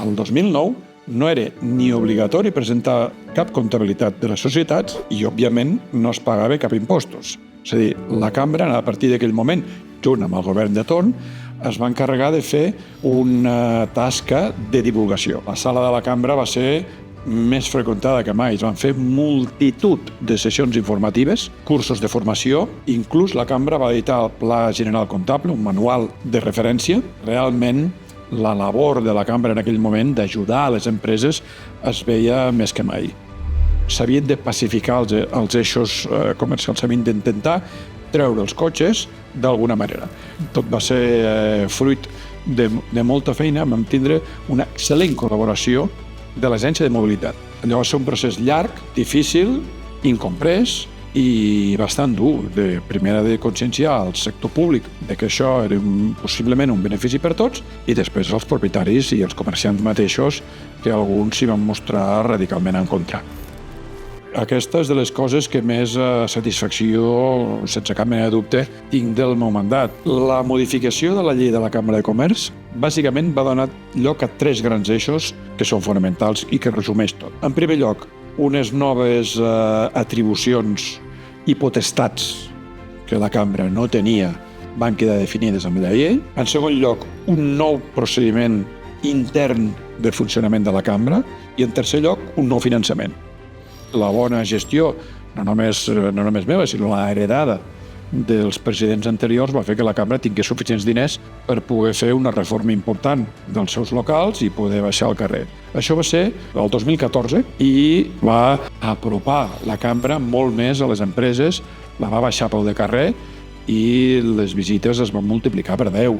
el 2009 no era ni obligatori presentar cap comptabilitat de les societats i, òbviament, no es pagava cap impostos. És a dir, la cambra, a partir d'aquell moment, junt amb el govern de torn, es va encarregar de fer una tasca de divulgació. La sala de la cambra va ser més freqüentada que mai. Es van fer multitud de sessions informatives, cursos de formació, inclús la cambra va editar el Pla General Comptable, un manual de referència. Realment, la labor de la cambra en aquell moment d'ajudar a les empreses es veia més que mai. S'havien de pacificar els eixos comercials, s'havien d'intentar treure els cotxes d'alguna manera. Tot va ser fruit de molta feina, vam tindre una excel·lent col·laboració de l'Agència de Mobilitat. Allò va ser un procés llarg, difícil, incomprès i bastant dur. Primer de conscienciar al sector públic de que això era possiblement un benefici per tots i després als propietaris i als comerciants mateixos, que alguns s'hi van mostrar radicalment en contra. Aquesta és de les coses que més satisfacció, sense cap mena de dubte, tinc del meu mandat. La modificació de la llei de la Cambra de Comerç bàsicament va donar lloc a 3 grans eixos que són fonamentals i que resumeix tot. En primer lloc, unes noves atribucions i potestats que la Cambra no tenia van quedar definides amb la llei. En segon lloc, un nou procediment intern de funcionament de la Cambra i, en tercer lloc, un nou finançament. La bona gestió, no només meva, sinó la heredada dels presidents anteriors va fer que la Cambra tingués suficients diners per poder fer una reforma important dels seus locals i poder baixar al carrer. Això va ser el 2014 i va apropar la Cambra molt més a les empreses, la va baixar pel de carrer i les visites es van multiplicar per 10.